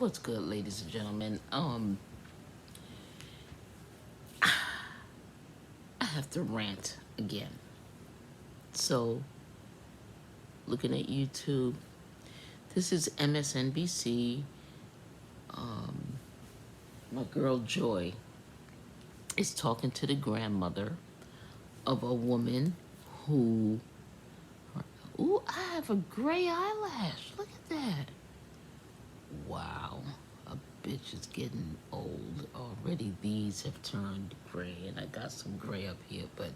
What's good, ladies and gentlemen? I have to rant again. So, looking at YouTube, this is MSNBC. My girl Joy is talking to the grandmother of a woman who. Ooh, I have a gray eyelash. Look at that. Wow. A bitch is getting old already. These have turned gray, and I got some gray up here, but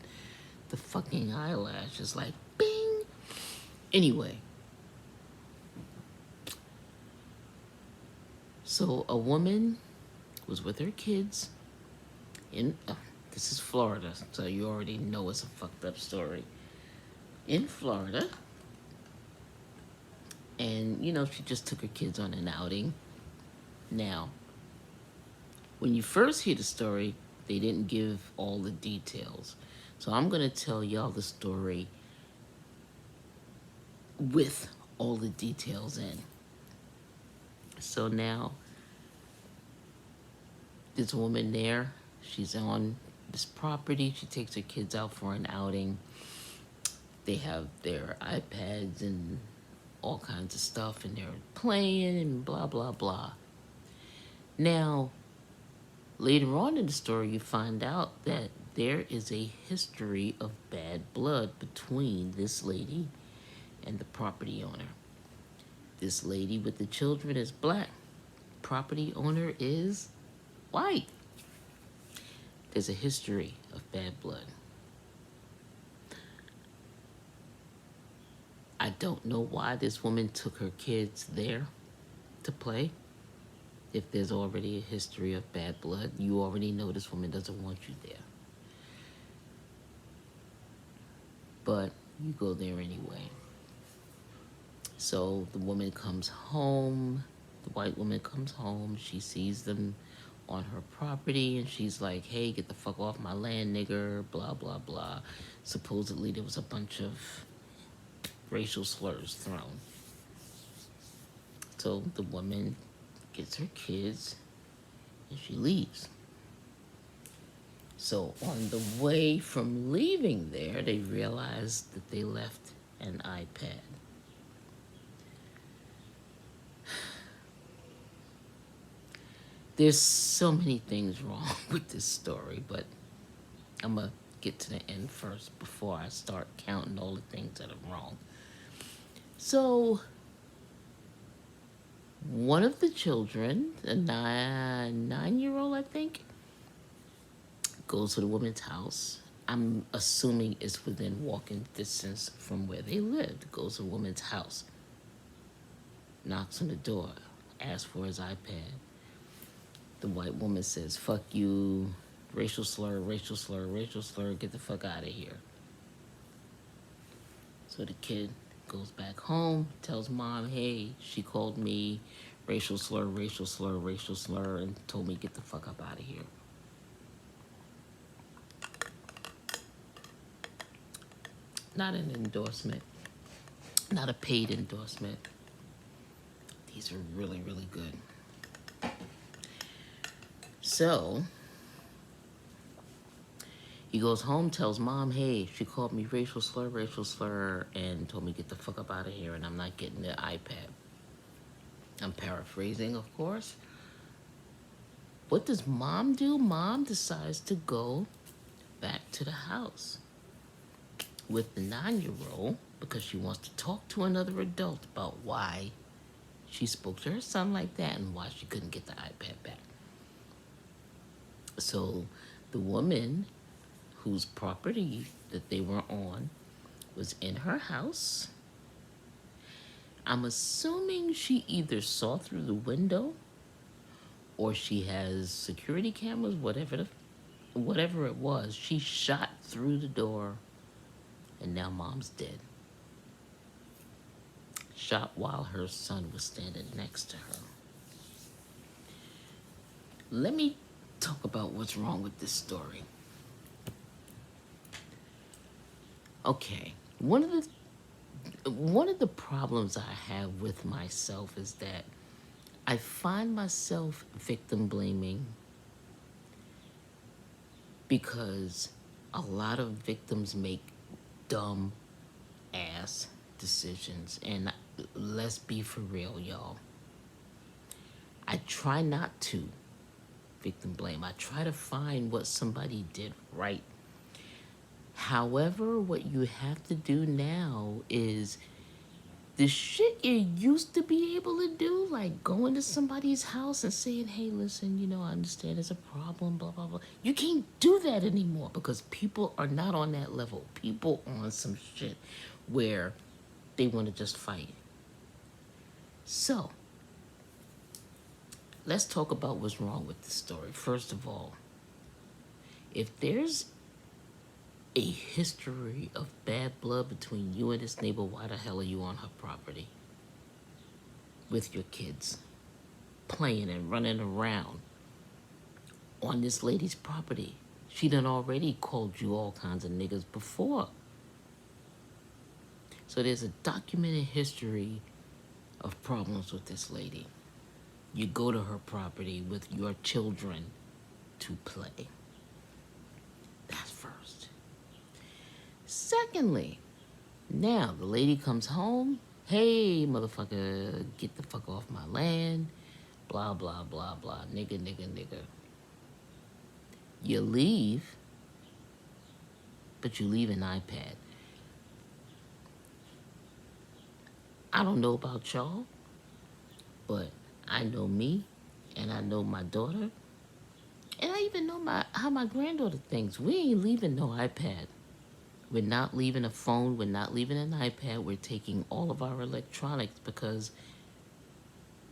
the fucking eyelash is like bing. Anyway, so a woman was with her kids in this is Florida, so you already know it's a fucked up story. In Florida, and she just took her kids on an outing. Now, when you first hear the story, they didn't give all the details. So I'm going to tell y'all the story with all the details in. So now, there's a woman there. She's on this property. She takes her kids out for an outing. They have their iPads and all kinds of stuff, and they're playing and blah, blah, blah. Now, later on in the story, you find out that there is a history of bad blood between this lady and the property owner. This lady with the children is black. Property owner is white. There's a history of bad blood. I don't know why this woman took her kids there to play. If there's already a history of bad blood, you already know this woman doesn't want you there. But you go there anyway. So the woman comes home, the white woman comes home, she sees them on her property, and she's like, hey, get the fuck off my land, nigger, blah, blah, blah. Supposedly there was a bunch of racial slurs thrown. So the woman gets her kids and she leaves. So on the way from leaving there, they realized that they left an iPad. There's so many things wrong with this story, but I'm going to get to the end first before I start counting all the things that are wrong. So, one of the children, a 9-year-old, I think, goes to the woman's house. I'm assuming it's within walking distance from where they lived. Goes to the woman's house. Knocks on the door. Asks for his iPad. The white woman says, fuck you, racial slur, racial slur, racial slur, get the fuck out of here. So the kid goes back home, tells mom, hey, she called me racial slur, racial slur, racial slur, and told me get the fuck up out of here. Not an endorsement, not a paid endorsement. These are really, really good. So, he goes home, tells mom, hey, she called me racial slur, and told me get the fuck up out of here, and I'm not getting the iPad. I'm paraphrasing, of course. What does mom do? Mom decides to go back to the house with the 9-year-old because she wants to talk to another adult about why she spoke to her son like that and why she couldn't get the iPad back. So the woman whose property that they were on was in her house. I'm assuming she either saw through the window or she has security cameras, whatever it was. She shot through the door and now mom's dead. Shot while her son was standing next to her. Let me talk about what's wrong with this story. Okay, one of the problems I have with myself is that I find myself victim blaming because a lot of victims make dumb ass decisions. And let's be for real, y'all. I try not to victim blame. I try to find what somebody did right. However, what you have to do now is the shit you used to be able to do, like going to somebody's house and saying, hey, listen, I understand there's a problem, blah, blah, blah. You can't do that anymore because people are not on that level. People on some shit where they want to just fight. So, let's talk about what's wrong with this story. First of all, if there's a history of bad blood between you and this neighbor, why the hell are you on her property with your kids, playing and running around on this lady's property? She done already called you all kinds of niggas before. So there's a documented history of problems with this lady. You go to her property with your children to play. That's first. Secondly, now the lady comes home. Hey, motherfucker, get the fuck off my land. Blah, blah, blah, blah. Nigga, nigga, nigga. You leave, but you leave an iPad. I don't know about y'all, but I know me, and I know my daughter, and I even know how my granddaughter thinks. We ain't leaving no iPad. We're not leaving a phone. We're not leaving an iPad. We're taking all of our electronics because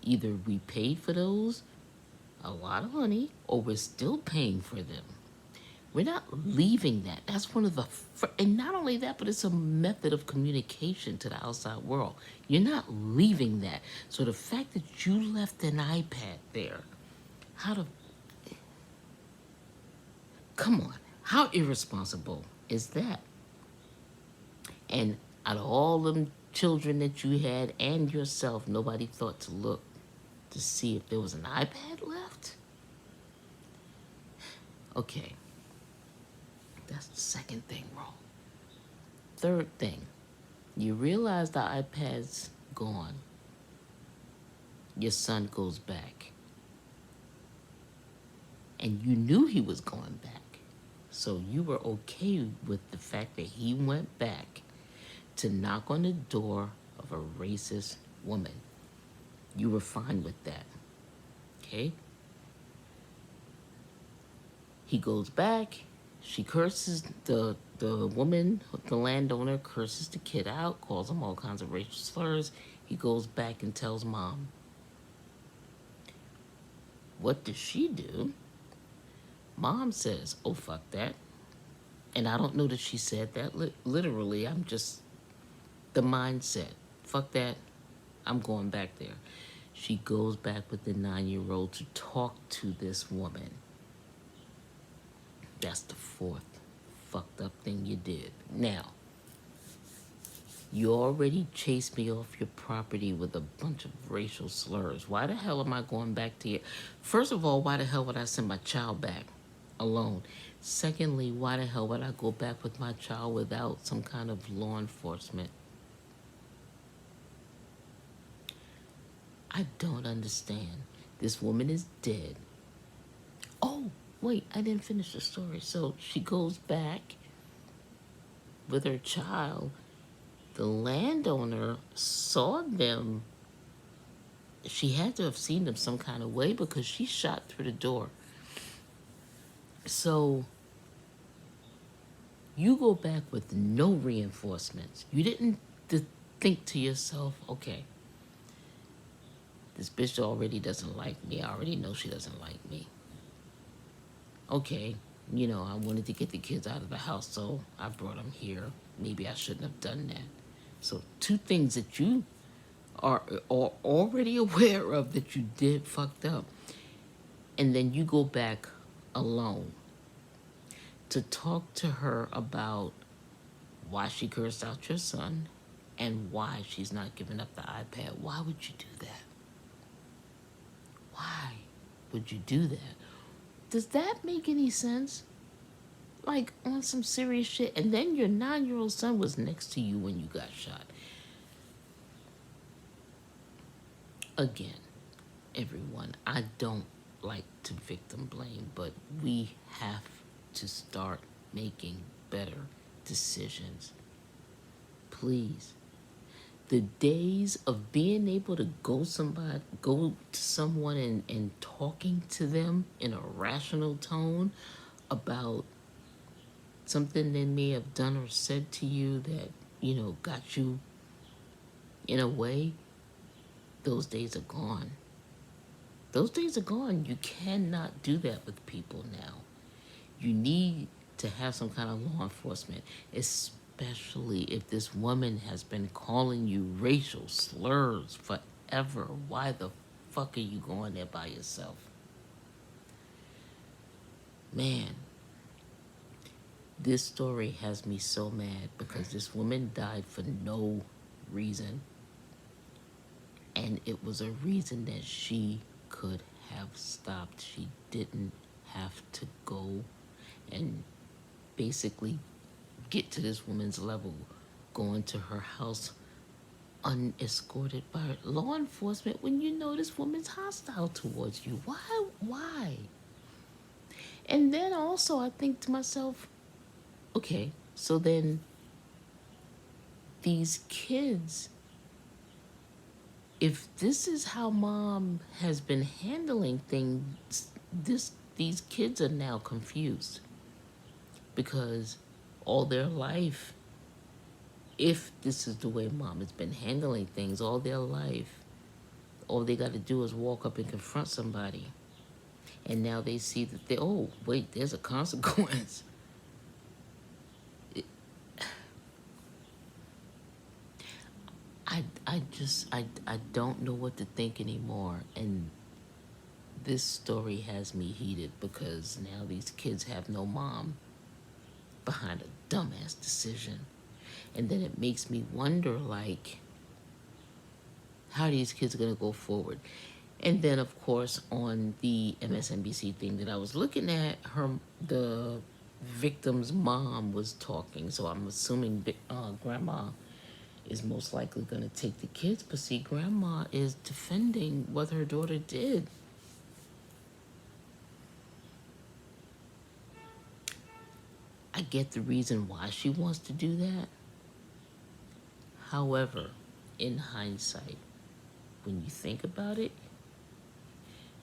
either we paid for those a lot of money or we're still paying for them. We're not leaving that. That's one of the, and not only that, but it's a method of communication to the outside world. You're not leaving that. So the fact that you left an iPad there, come on, how irresponsible is that? And out of all them children that you had and yourself, nobody thought to look to see if there was an iPad left? Okay. That's the second thing wrong. Third thing, you realize the iPad's gone. Your son goes back. And you knew he was going back. So you were okay with the fact that he went back to knock on the door of a racist woman. You were fine with that. Okay? He goes back. She curses the woman, the landowner, curses the kid out, calls him all kinds of racial slurs. He goes back and tells mom. What does she do? Mom says, oh, fuck that. And I don't know that she said that literally. I'm just the mindset. Fuck that. I'm going back there. She goes back with the 9-year-old to talk to this woman. That's the fourth fucked up thing you did. Now, you already chased me off your property with a bunch of racial slurs. Why the hell am I going back to you? First of all, why the hell would I send my child back alone? Secondly, why the hell would I go back with my child without some kind of law enforcement? I don't understand. This woman is dead. Oh, wait, I didn't finish the story. So she goes back with her child. The landowner saw them. She had to have seen them some kind of way because she shot through the door. So you go back with no reinforcements. You didn't think to yourself, okay, this bitch already doesn't like me. I already know she doesn't like me. Okay, I wanted to get the kids out of the house, so I brought them here. Maybe I shouldn't have done that. So 2 things that you are already aware of that you did fucked up. And then you go back alone to talk to her about why she cursed out your son and why she's not giving up the iPad. Why would you do that? Why would you do that? Does that make any sense? Like on some serious shit. And then your 9-year-old son was next to you when you got shot. Again, everyone, I don't like to victim blame, but we have to start making better decisions. Please. The days of being able to go to someone and talking to them in a rational tone about something they may have done or said to you that, got you in a way, those days are gone. Those days are gone. You cannot do that with people now. You need to have some kind of law enforcement, especially if this woman has been calling you racial slurs forever. Why the fuck are you going there by yourself? Man, this story has me so mad because this woman died for no reason. And it was a reason that she could have stopped. She didn't have to go and basically get to this woman's level, going to her house unescorted by law enforcement when you know this woman's hostile towards you. Why? And then also I think to myself, okay, so then these kids, if this is how mom has been handling things, these kids are now confused because all their life, if this is the way mom has been handling things all their life, all they got to do is walk up and confront somebody. And now they see that oh, wait, there's a consequence. I don't know what to think anymore. And this story has me heated because now these kids have no mom behind a dumbass decision. And then it makes me wonder, like, how these kids are going to go forward. And then, of course, on the MSNBC thing that I was looking at, the victim's mom was talking. So I'm assuming grandma is most likely going to take the kids. But see, grandma is defending what her daughter did. I get the reason why she wants to do that. However, in hindsight, when you think about it,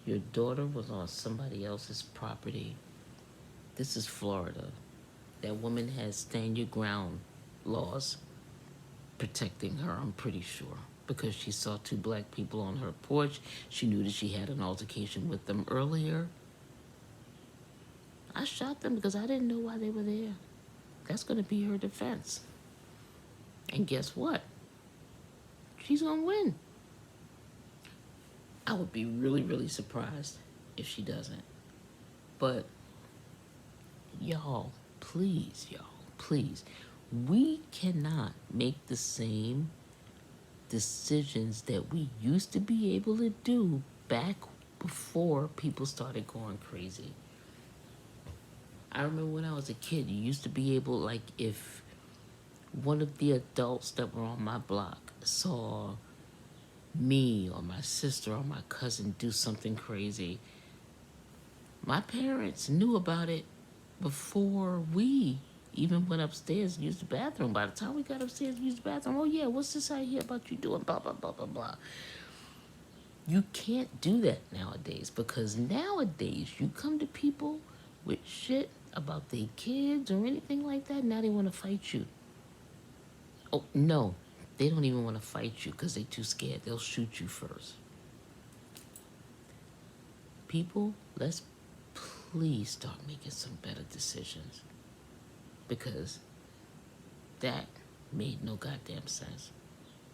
your daughter was on somebody else's property. This is Florida. That woman has stand your ground laws protecting her, I'm pretty sure. Because she saw 2 black people on her porch. She knew that she had an altercation with them earlier. I shot them because I didn't know why they were there. That's going to be her defense. And guess what? She's going to win. I would be really, really surprised if she doesn't. But y'all, please, we cannot make the same decisions that we used to be able to do back before people started going crazy. I remember when I was a kid, you used to be able, like, if one of the adults that were on my block saw me or my sister or my cousin do something crazy, my parents knew about it before we even went upstairs and used the bathroom. By the time we got upstairs and used the bathroom, oh yeah, what's this I hear about you doing, blah, blah, blah, blah, blah. You can't do that nowadays because nowadays you come to people with shit about their kids or anything like that, now they want to fight you. Oh, no, they don't even want to fight you because they're too scared. They'll shoot you first. People, let's please start making some better decisions because that made no goddamn sense.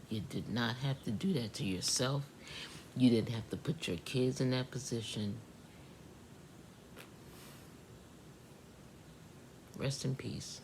You did not have to do that to yourself. You didn't have to put your kids in that position. Rest in peace.